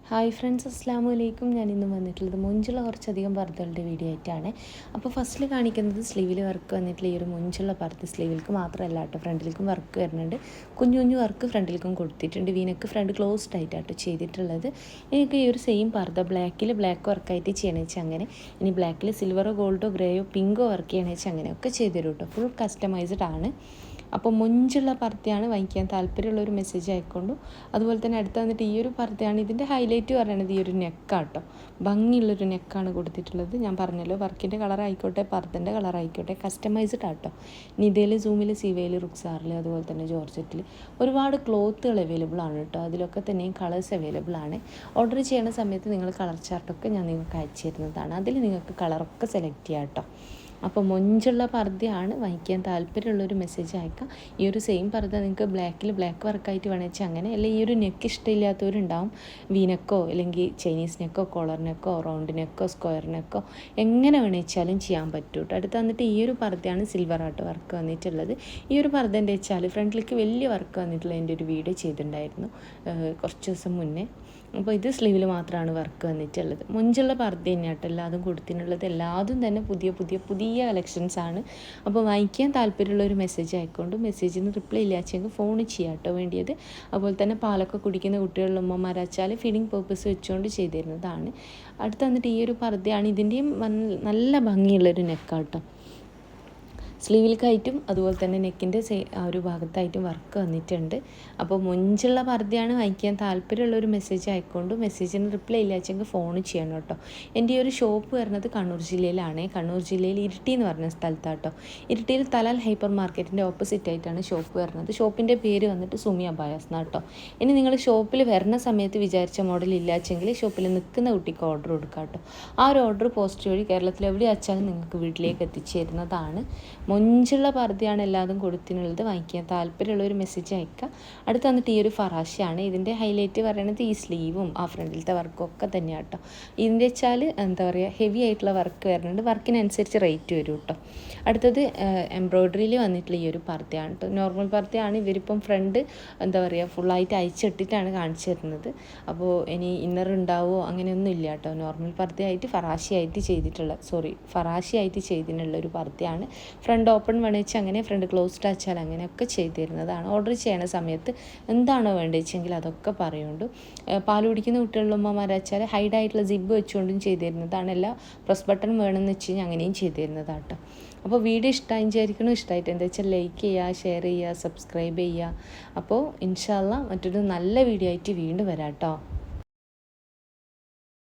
Hi friends, അസ്സാമു അലൈക്കും. ഞാൻ ഇന്ന് വന്നിട്ടുള്ളത് മൊഞ്ചുള്ള കുറച്ചധികം പർദ്ദകളുടെ വീഡിയോ ആയിട്ടാണ്. അപ്പോൾ ഫസ്റ്റിൽ കാണിക്കുന്നത് സ്ലീവിൽ വർക്ക് വന്നിട്ടുള്ള ഈ ഒരു മൊഞ്ചുള്ള പർദ്ദ. സ്ലീവിൽക്ക് മാത്രമല്ല കേട്ടോ, ഫ്രണ്ടിലേക്കും വർക്ക് വരുന്നുണ്ട്. കുഞ്ഞു കുഞ്ഞു വർക്ക് ഫ്രണ്ടിലേക്കും കൊടുത്തിട്ടുണ്ട്. വീനക്ക് ഫ്രണ്ട് ക്ലോസ്ഡ് ആയിട്ടാട്ടോ ചെയ്തിട്ടുള്ളത്. എനിക്ക് ഈ ഒരു സെയിം പർദ്ദ ബ്ലാക്കിൽ ബ്ലാക്ക് വർക്കായിട്ട് ചെയ്യണമെന്ന് വെച്ചാൽ അങ്ങനെ, ഇനി ബ്ലാക്കിൽ സിൽവറോ ഗോൾഡോ ഗ്രേയോ പിങ്കോ വർക്ക് ചെയ്യണമെന്ന് വെച്ചാൽ അങ്ങനെയൊക്കെ ചെയ്തു തരും കേട്ടോ. ഫുൾ കസ്റ്റമൈസ്ഡ് ആണ്. അപ്പോൾ മൊഞ്ചുള്ള പർദ്ദയാണ്, വാങ്ങിക്കാൻ താല്പര്യമുള്ളൊരു മെസ്സേജ് ആയിക്കൊണ്ടു. അതുപോലെ തന്നെ അടുത്ത് വന്നിട്ട് ഈ ഒരു പർദ്ദയാണ്. ഇതിൻ്റെ ഹൈലൈറ്റ് പറയുന്നത് ഈ ഒരു നെക്കാട്ടോ, ഭംഗിയുള്ളൊരു നെക്കാണ് കൊടുത്തിട്ടുള്ളത്. ഞാൻ പറഞ്ഞല്ലോ, വർക്കിൻ്റെ കളറായിക്കോട്ടെ പർദ്ദൻ്റെ കളറായിക്കോട്ടെ കസ്റ്റമൈസ്ഡ് ആട്ടോ. നിതയിൽ, സൂമിൽ, സിവയിൽ, റുക്സാറിൽ, അതുപോലെ തന്നെ ജോർജറ്റിൽ ഒരുപാട് ക്ലോത്തുകൾ അവൈലബിൾ ആണ് കേട്ടോ. അതിലൊക്കെ തന്നെയും കളേഴ്സ് അവൈലബിൾ ആണ്. ഓർഡർ ചെയ്യുന്ന സമയത്ത് നിങ്ങൾ കളർ ചാർട്ടൊക്കെ ഞാൻ നിങ്ങൾക്ക് അയച്ചു തരുന്നതാണ്. അതിൽ നിങ്ങൾക്ക് കളറൊക്കെ സെലക്ട് ചെയ്യാം കേട്ടോ. അപ്പോൾ മൊഞ്ചുള്ള പർദ്ദയാണ്, വാങ്ങിക്കാൻ താല്പര്യമുള്ളൊരു മെസ്സേജ് അയക്കാം. ഈ ഒരു സെയിം പർദ്ദ നിങ്ങൾക്ക് ബ്ലാക്കിൽ ബ്ലാക്ക് വർക്കായിട്ട് വേണമെച്ചാൽ അങ്ങനെ, അല്ലെങ്കിൽ ഈ ഒരു നെക്ക് ഇഷ്ടമില്ലാത്തവരുണ്ടാവും. വീനക്കോ അല്ലെങ്കിൽ ചൈനീസ് നെക്കോ കോളർ നെക്കോ റൗണ്ട് നെക്കോ സ്ക്വയർ നെക്കോ എങ്ങനെ വേണമെച്ചാലും ചെയ്യാൻ പറ്റും കേട്ടോ. അടുത്ത് വന്നിട്ട് ഈ ഒരു പർദ്ദയാണ് സിൽവർ ആർട്ട് വർക്ക് വന്നിട്ടുള്ളത്. ഈ ഒരു പർദ്ദൻ്റെ വെച്ചാൽ ഫ്രണ്ടിലേക്ക് വലിയ വർക്ക് വന്നിട്ടുള്ള എൻ്റെ ഒരു വീഡിയോ ചെയ്തിട്ടുണ്ടായിരുന്നു കുറച്ച് ദിവസം മുന്നേ. അപ്പോൾ ഇത് സ്ലീവിൽ മാത്രമാണ് വർക്ക് വന്നിട്ടുള്ളത്. മൊഞ്ചുള്ള പർദ്ദ തന്നെയാട്ടോ എല്ലാതും കൊടുത്തിട്ടുള്ളത്. എല്ലാതും തന്നെ പുതിയ പുതിയ പുതിയ കളക്ഷൻസ് ആണ്. അപ്പോൾ വാങ്ങിക്കാൻ താല്പര്യമുള്ള ഒരു മെസ്സേജ് ആയിക്കൊണ്ട്, മെസ്സേജിന് റിപ്ലൈ ഇല്ലാച്ചെങ്കിൽ ഫോൺ ചെയ്യാം കേട്ടോ വേണ്ടിയത്. അതുപോലെ തന്നെ പാലൊക്കെ കുടിക്കുന്ന കുട്ടികളുടെ ഉമ്മമാരാച്ചാൽ ഫീഡിങ് പേർപ്പസ് വെച്ചുകൊണ്ട് ചെയ്തു തരുന്നതാണ്. അടുത്ത് വന്നിട്ട് ഈ ഒരു പർദ്ദയാണ്. ഇതിൻ്റെയും നല്ല ഭംഗിയുള്ളൊരു നെക്കാട്ടോ. സ്ലീവിലേക്കായിട്ടും അതുപോലെ തന്നെ നെക്കിൻ്റെ ആ ഒരു ഭാഗത്തായിട്ടും വർക്ക് വന്നിട്ടുണ്ട്. അപ്പോൾ മൊഞ്ചുള്ള പർദ്ദയാണ്, വാങ്ങിക്കാൻ താല്പര്യമുള്ളൊരു മെസ്സേജ് ആയിക്കൊണ്ട്, മെസ്സേജിന് റിപ്ലൈ ഇല്ലാച്ചെങ്കിൽ ഫോൺ ചെയ്യണം കേട്ടോ. എൻ്റെ ഈ ഒരു ഷോപ്പ് വരുന്നത് കണ്ണൂർ ജില്ലയിലാണ്. കണ്ണൂർ ജില്ലയിൽ ഇരിട്ടി എന്ന് പറഞ്ഞ സ്ഥലത്താട്ടോ. ഇരിട്ടിയിൽ തലാൽ ഹൈപ്പർ മാർക്കറ്റിൻ്റെ ഓപ്പോസിറ്റ് ആയിട്ടാണ് ഷോപ്പ് വരുന്നത്. ഷോപ്പിൻ്റെ പേര് വന്നിട്ട് സുമി അബായാസ് എന്നാട്ടോ. ഇനി നിങ്ങൾ ഷോപ്പിൽ വരുന്ന സമയത്ത് വിചാരിച്ച മോഡൽ ഇല്ലാച്ചെങ്കിൽ ഷോപ്പിൽ നിൽക്കുന്ന കുട്ടിക്ക് ഓർഡർ കൊടുക്കാം കേട്ടോ. ആ ഒരു ഓർഡർ പോസ്റ്റ് വഴി കേരളത്തിൽ എവിടെ വെച്ചാലും നിങ്ങൾക്ക് വീട്ടിലേക്ക് എത്തിച്ചു തരുന്നതാണ്. മൊഞ്ചുള്ള പർദ്ദയാണ് എല്ലാതും കൊടുത്തിട്ടുള്ളത്. വാങ്ങിക്കാൻ താല്പര്യമുള്ളൊരു മെസ്സേജ് അയക്കുക. അടുത്ത് വന്നിട്ട് ഈ ഒരു ഫറാശയാണ്. ഇതിൻ്റെ ഹൈലൈറ്റ് പറയുന്നത് ഈ സ്ലീവും ആ ഫ്രണ്ടിലത്തെ വർക്കും ഒക്കെ തന്നെയാണ് കേട്ടോ. ഇതിൻ്റെ വെച്ചാൽ എന്താ പറയുക, ഹെവി ആയിട്ടുള്ള വർക്ക് വരുന്നുണ്ട്. വർക്കിനനുസരിച്ച് റേറ്റ് വരും കേട്ടോ. അടുത്തത് എംബ്രോയ്ഡറിയിൽ വന്നിട്ടുള്ള ഈ ഒരു പർദ്ദയാണ് കേട്ടോ. നോർമൽ പർദ്ദയാണ്. ഇവരിപ്പം ഫ്രണ്ട് എന്താ പറയുക ഫുള്ളായിട്ട് അയച്ചിട്ടിട്ടാണ് കാണിച്ചു തരുന്നത്. അപ്പോൾ ഇനി ഇന്നർ ഉണ്ടാവുമോ അങ്ങനെയൊന്നും ഇല്ല കേട്ടോ. നോർമൽ പർദ്ദയായിട്ട് ഫറാശിയായിട്ട് ചെയ്തിട്ടുള്ള ഒരു പർദ്ദയാണ്. ഫ്രണ്ട് ഓപ്പൺ വേണമെച്ചാൽ അങ്ങനെ, ഫ്രണ്ട് ക്ലോസ്ഡ് ആച്ചാൽ അങ്ങനെയൊക്കെ ചെയ്തു തരുന്നതാണ്. ഓർഡർ ചെയ്യുന്ന സമയത്ത് എന്താണോ വേണ്ടതെങ്കിൽ അതൊക്കെ പറയുന്നുണ്ട്. പാൽ കുടിക്കുന്ന കുട്ടികളുടെ ഉമ്മമാരാച്ചാൽ ഹൈഡായിട്ടുള്ള സിബ് വെച്ചുകൊണ്ടും ചെയ്തു തരുന്നതാണ്. എല്ലാ പ്രസ് ബട്ടൺ വേണമെന്ന് വെച്ച് കഴിഞ്ഞാൽ അങ്ങനെയും ചെയ്തു തരുന്നതാട്ടോ. അപ്പോൾ വീഡിയോ ഇഷ്ടമായിട്ട് എന്താ വെച്ചാൽ ലൈക്ക് ചെയ്യുക, ഷെയർ ചെയ്യുക, സബ്സ്ക്രൈബ് ചെയ്യുക. അപ്പോൾ ഇൻഷാ അല്ലാഹ് മറ്റൊരു നല്ല വീഡിയോ ആയിട്ട് വീണ്ടും വരാം കേട്ടോ.